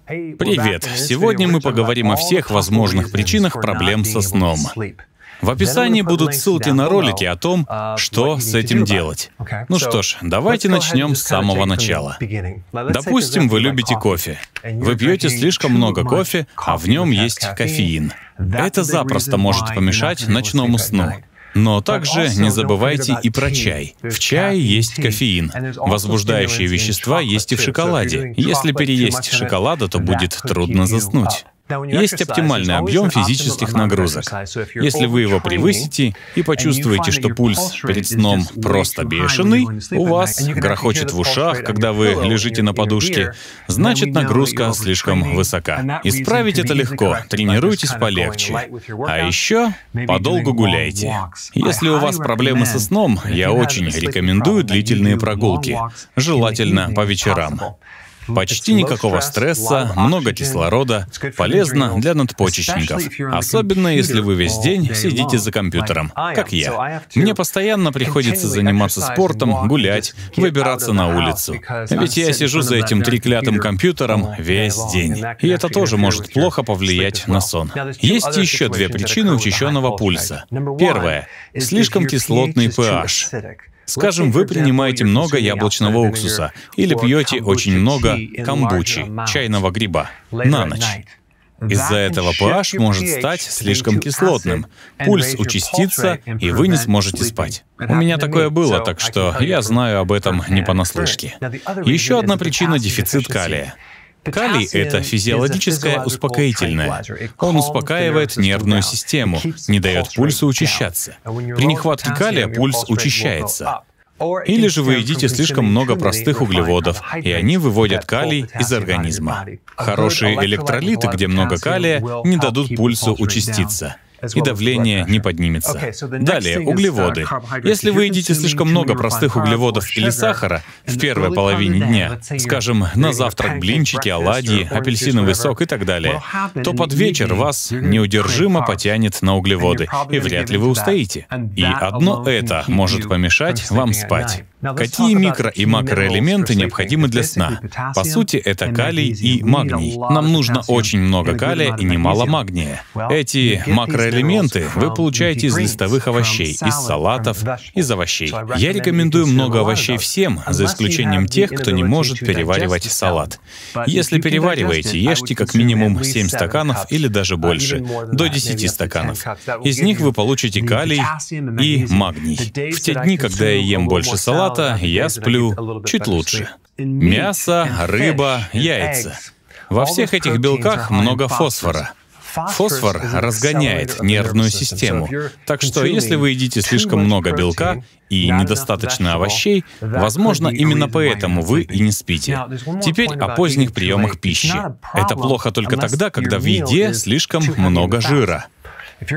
Привет! Сегодня мы поговорим о всех возможных причинах проблем со сном. В описании будут ссылки на ролики о том, что с этим делать. Ну что ж, давайте начнем с самого начала. Допустим, вы любите кофе. Вы пьете слишком много кофе, а в нем есть кофеин. Это запросто может помешать ночному сну. Но также не забывайте и про чай. В чае есть кофеин. Возбуждающие вещества есть и в шоколаде. Если переесть шоколада, то будет трудно заснуть. Есть оптимальный объем физических нагрузок. Если вы его превысите и почувствуете, что пульс перед сном просто бешеный, у вас грохочет в ушах, когда вы лежите на подушке, значит, нагрузка слишком высока. Исправить это легко, тренируйтесь полегче. А еще подолгу гуляйте. Если у вас проблемы со сном, я очень рекомендую длительные прогулки, желательно по вечерам. Почти никакого стресса, много кислорода, полезно для надпочечников. Особенно, если вы весь день сидите за компьютером, как я. Мне постоянно приходится заниматься спортом, гулять, выбираться на улицу. Ведь я сижу за этим треклятым компьютером весь день. И это тоже может плохо повлиять на сон. Есть еще две причины учащенного пульса. Первая — слишком кислотный pH. Скажем, вы принимаете много яблочного уксуса или пьете очень много камбучи, чайного гриба, на ночь. Из-за этого pH может стать слишком кислотным, пульс участится, и вы не сможете спать. У меня такое было, так что я знаю об этом не понаслышке. Еще одна причина — дефицит калия. Калий — это физиологическое успокоительное. Он успокаивает нервную систему, не дает пульсу учащаться. При нехватке калия пульс учащается. Или же вы едите слишком много простых углеводов, и они выводят калий из организма. Хорошие электролиты, где много калия, не дадут пульсу участиться, и давление не поднимется. Далее, углеводы. Если вы едите слишком много простых углеводов или сахара в первой половине дня, скажем, на завтрак блинчики, оладьи, апельсиновый сок и так далее, то под вечер вас неудержимо потянет на углеводы, и вряд ли вы устоите. И одно это может помешать вам спать. Какие микро- и макроэлементы необходимы для сна? По сути, это калий и магний. Нам нужно очень много калия и немало магния. Эти макроэлементы вы получаете из листовых овощей, из салатов, из овощей. Я рекомендую много овощей всем, за исключением тех, кто не может переваривать салат. Если перевариваете, ешьте как минимум 7 стаканов или даже больше, до 10 стаканов. Из них вы получите калий и магний. В те дни, когда я ем больше салата, я сплю чуть лучше. Мясо, рыба, яйца. Во всех этих белках много фосфора. Фосфор разгоняет нервную систему. Так что, если вы едите слишком много белка и недостаточно овощей, возможно, именно поэтому вы и не спите. Теперь о поздних приемах пищи. Это плохо только тогда, когда в еде слишком много жира.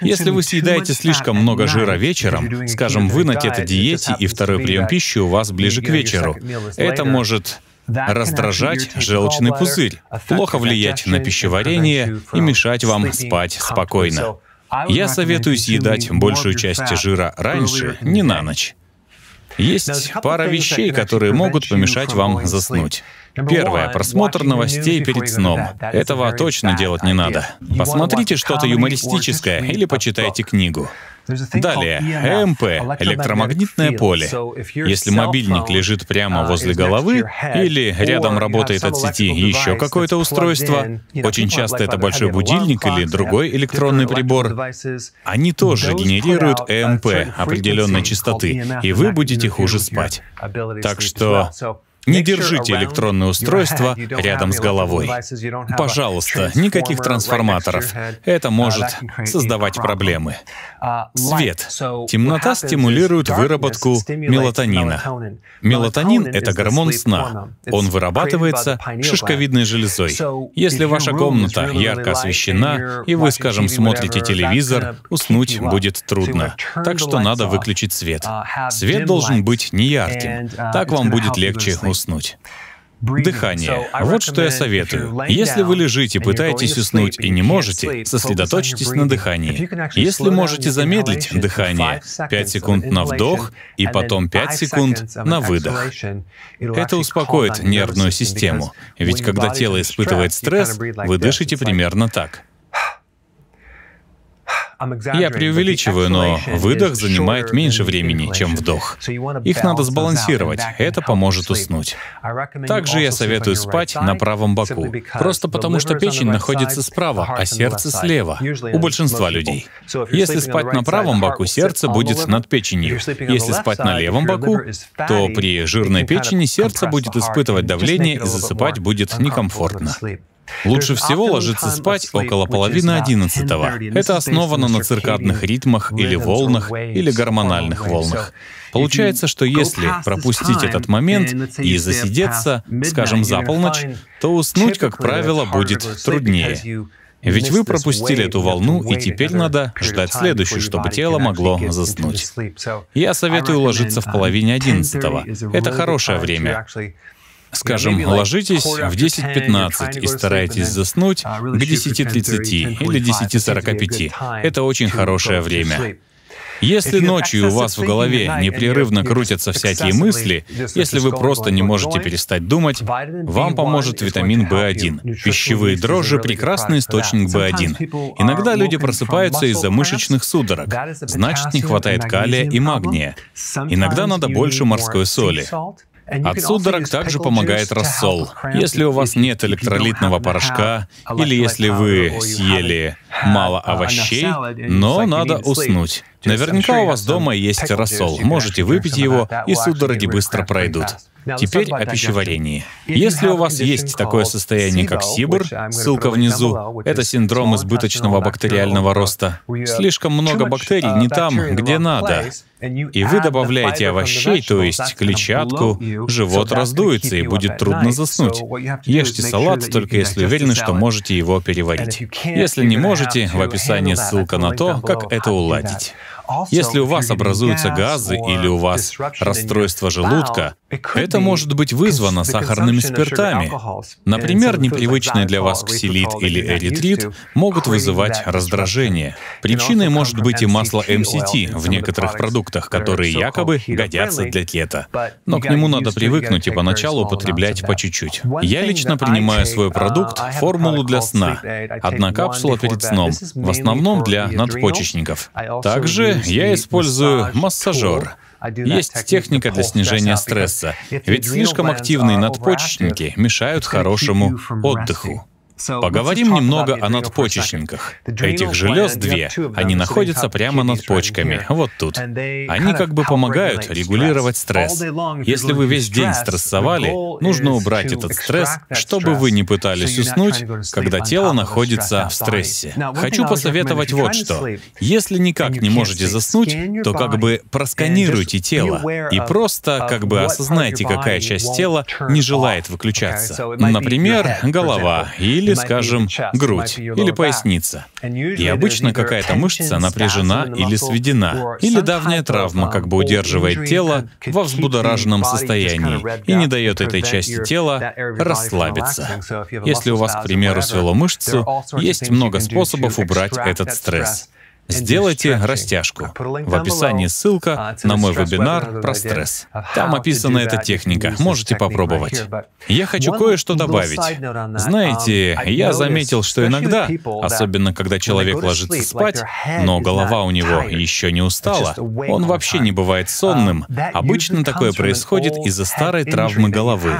Если вы съедаете слишком много жира вечером, скажем, вы на кето-диете и второй прием пищи у вас ближе к вечеру, это может раздражать желчный пузырь, плохо влиять на пищеварение и мешать вам спать спокойно. Я советую съедать большую часть жира раньше, не на ночь. Есть пара вещей, которые могут помешать вам заснуть. Первое — просмотр новостей перед сном. Этого точно делать не надо. Посмотрите что-то юмористическое или почитайте книгу. Далее, ЭМП — электромагнитное поле. Если мобильник лежит прямо возле головы или рядом работает от сети еще какое-то устройство, очень часто это большой будильник или другой электронный прибор, они тоже генерируют ЭМП определенной частоты, и вы будете хуже спать. Так что не держите электронное устройство рядом с головой. Пожалуйста, никаких трансформаторов. Это может создавать проблемы. Свет. Темнота стимулирует выработку мелатонина. Мелатонин — это гормон сна. Он вырабатывается шишковидной железой. Если ваша комната ярко освещена, и вы, скажем, смотрите телевизор, уснуть будет трудно. Так что надо выключить свет. Свет должен быть неярким. Так вам будет легче уснуть. Дыхание. Вот что я советую. Если вы лежите, пытаетесь уснуть и не можете, сосредоточьтесь на дыхании. Если можете замедлить дыхание, 5 секунд на вдох и потом 5 секунд на выдох. Это успокоит нервную систему. Ведь когда тело испытывает стресс, вы дышите примерно так. Я преувеличиваю, но выдох занимает меньше времени, чем вдох. Их надо сбалансировать, это поможет уснуть. Также я советую спать на правом боку, просто потому что печень находится справа, а сердце слева, у большинства людей. Если спать на правом боку, сердце будет над печенью. Если спать на левом боку, то при жирной печени сердце будет испытывать давление и засыпать будет некомфортно. Лучше всего ложиться спать около половины 11-го. Это основано на циркадных ритмах или волнах, или гормональных волнах. Получается, что если пропустить этот момент и засидеться, скажем, за полночь, то уснуть, как правило, будет труднее. Ведь вы пропустили эту волну, и теперь надо ждать следующую, чтобы тело могло заснуть. Я советую ложиться в половине 11-го. Это хорошее время. Скажем, ложитесь в 10:15 и старайтесь заснуть к 10:30 или 10:45. Это очень хорошее время. Если ночью у вас в голове непрерывно крутятся всякие мысли, если вы просто не можете перестать думать, вам поможет витамин В1. Пищевые дрожжи — прекрасный источник В1. Иногда люди просыпаются из-за мышечных судорог, значит, не хватает калия и магния. Иногда надо больше морской соли. От судорог также помогает рассол. Если у вас нет электролитного порошка, или если вы съели мало овощей, но надо уснуть. Наверняка у вас дома есть рассол. Можете выпить его, и судороги быстро пройдут. Теперь о пищеварении. Если у вас есть такое состояние, как СИБР, ссылка внизу, это синдром избыточного бактериального роста. Слишком много бактерий не там, где надо. И вы добавляете овощей, то есть клетчатку, живот раздуется и будет трудно заснуть. Ешьте салат, только если уверены, что можете его переварить. Если не можете, в описании ссылка на то, как это уладить. Если у вас образуются газы или у вас расстройство желудка, это может быть вызвано сахарными спиртами. Например, непривычные для вас ксилит или эритрит могут вызывать раздражение. Причиной может быть и масло МСТ в некоторых продуктах, которые якобы годятся для кето. Но к нему надо привыкнуть и поначалу употреблять по чуть-чуть. Я лично принимаю свой продукт, формулу для сна. 1 капсула перед сном, в основном для надпочечников. Также я использую массажер. Есть техника для снижения стресса, ведь слишком активные надпочечники мешают хорошему отдыху. Поговорим немного о надпочечниках. Этих желез 2, они находятся прямо над почками, вот тут. Они как бы помогают регулировать стресс. Если вы весь день стрессовали, нужно убрать этот стресс, чтобы вы не пытались уснуть, когда тело находится в стрессе. Хочу посоветовать вот что. Если никак не можете заснуть, то как бы просканируйте тело и просто как бы осознайте, какая часть тела не желает выключаться. Например, голова или, скажем, грудь или поясница. И обычно какая-то мышца напряжена или сведена, или давняя травма как бы удерживает тело во взбудораженном состоянии и не дает этой части тела расслабиться. Если у вас, к примеру, свело мышцу, есть много способов убрать этот стресс. Сделайте растяжку. В описании ссылка на мой вебинар про стресс. Там описана эта техника, можете попробовать. Я хочу кое-что добавить. Знаете, я заметил, что иногда, особенно когда человек ложится спать, но голова у него еще не устала, он вообще не бывает сонным. Обычно такое происходит из-за старой травмы головы.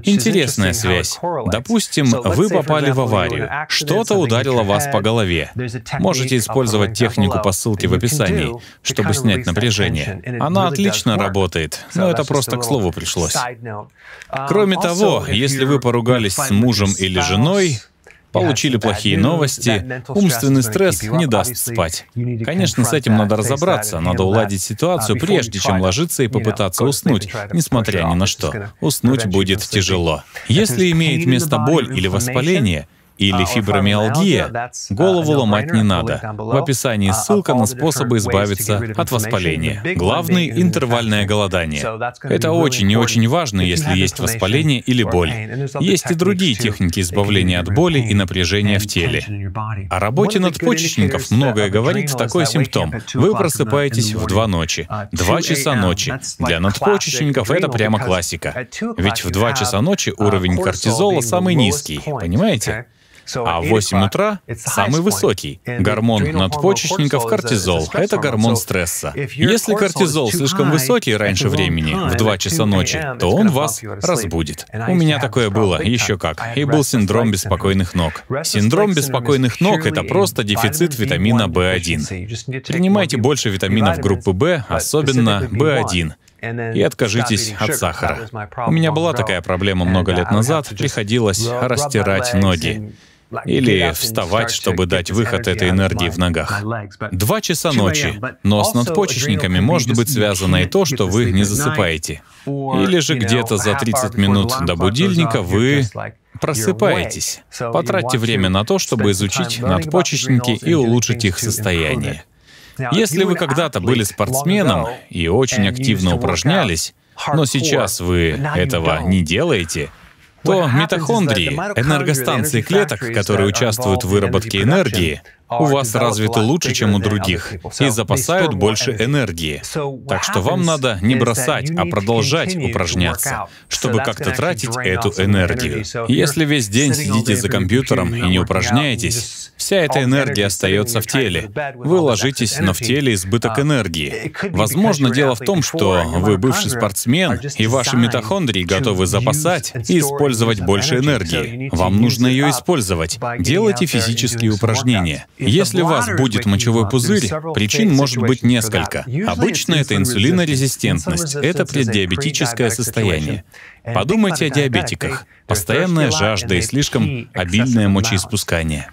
Интересная связь. Допустим, вы попали в аварию, что-то ударило вас по голове. Можете использовать технику по ссылке в описании, чтобы снять напряжение. Она отлично работает, но это просто к слову пришлось. Кроме того, если вы поругались с мужем или женой, получили плохие новости, умственный стресс не даст спать. Конечно, с этим надо разобраться, надо уладить ситуацию, прежде чем ложиться и попытаться уснуть, несмотря ни на что. Уснуть будет тяжело. Если имеет место боль или воспаление, или фибромиалгия, голову ломать не надо. В описании ссылка на способы избавиться от воспаления. Главный — интервальное голодание. Это очень и очень важно, если есть воспаление или боль. Есть и другие техники избавления от боли и напряжения в теле. О работе надпочечников многое говорит такой симптом. Вы просыпаетесь в 2 ночи. 2 часа ночи. Для надпочечников это прямо классика. Ведь в 2 часа ночи уровень кортизола самый низкий, понимаете? А в 8 утра самый высокий. Гормон надпочечников — кортизол. Это гормон стресса. Если кортизол слишком высокий раньше времени, в 2 часа ночи, то он вас разбудит. У меня такое было, еще как. И был синдром беспокойных ног. Синдром беспокойных ног — это просто дефицит витамина В1. Принимайте больше витаминов группы В, особенно В1. И откажитесь от сахара. У меня была такая проблема много лет назад, приходилось растирать ноги. Или вставать, чтобы дать выход этой энергии в ногах. 2 часа ночи. Но с надпочечниками может быть связано и то, что вы не засыпаете. Или же где-то за 30 минут до будильника вы просыпаетесь. Потратьте время на то, чтобы изучить надпочечники и улучшить их состояние. Если вы когда-то были спортсменом и очень активно упражнялись, но сейчас вы этого не делаете, то митохондрии, энергостанции клеток, которые участвуют в выработке энергии, у вас развиты лучше, чем у других, и запасают больше энергии. Так что вам надо не бросать, а продолжать упражняться, чтобы как-то тратить эту энергию. Если весь день сидите за компьютером и не упражняетесь, вся эта энергия остается в теле. Вы ложитесь, но в теле избыток энергии. Возможно, дело в том, что вы бывший спортсмен, и ваши митохондрии готовы запасать и использовать больше энергии. Вам нужно ее использовать. Делайте физические упражнения. Если у вас будет мочевой пузырь, причин может быть несколько. Обычно это инсулинорезистентность, это преддиабетическое состояние. Подумайте о диабетиках. Постоянная жажда и слишком обильное мочеиспускание.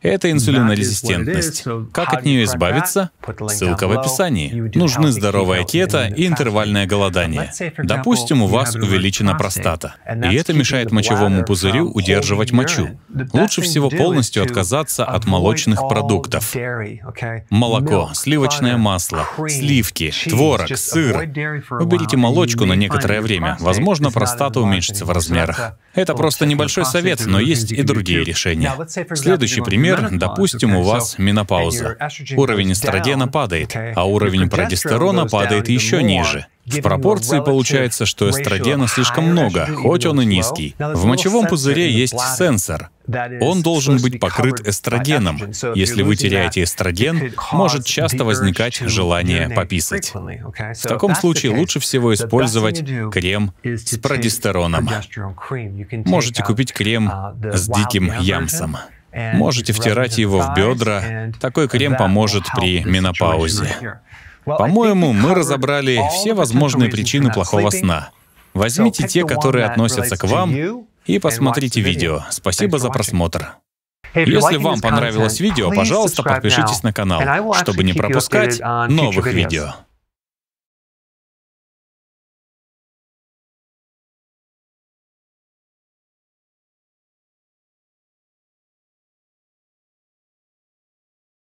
Это инсулинорезистентность. Как от нее избавиться? Ссылка в описании. Нужны здоровая кето и интервальное голодание. Допустим, у вас увеличена простата, и это мешает мочевому пузырю удерживать мочу. Лучше всего полностью отказаться от молочных продуктов. Молоко, сливочное масло, сливки, творог, сыр. Уберите молочку на некоторое время. Возможно, простата уменьшится в размерах. Это просто небольшой совет, но есть и другие решения. Следующий пример. Допустим, у вас менопауза. Уровень эстрогена падает, а уровень прогестерона падает еще ниже. В пропорции получается, что эстрогена слишком много, хоть он и низкий. В мочевом пузыре есть сенсор. Он должен быть покрыт эстрогеном. Если вы теряете эстроген, может часто возникать желание пописать. В таком случае лучше всего использовать крем с прогестероном. Можете купить крем с диким ямсом. Можете втирать его в бедра. Такой крем поможет при менопаузе. По-моему, мы разобрали все возможные причины плохого сна. Возьмите те, которые относятся к вам, и посмотрите видео. Спасибо за просмотр. Если вам понравилось видео, пожалуйста, подпишитесь на канал, чтобы не пропускать новых видео.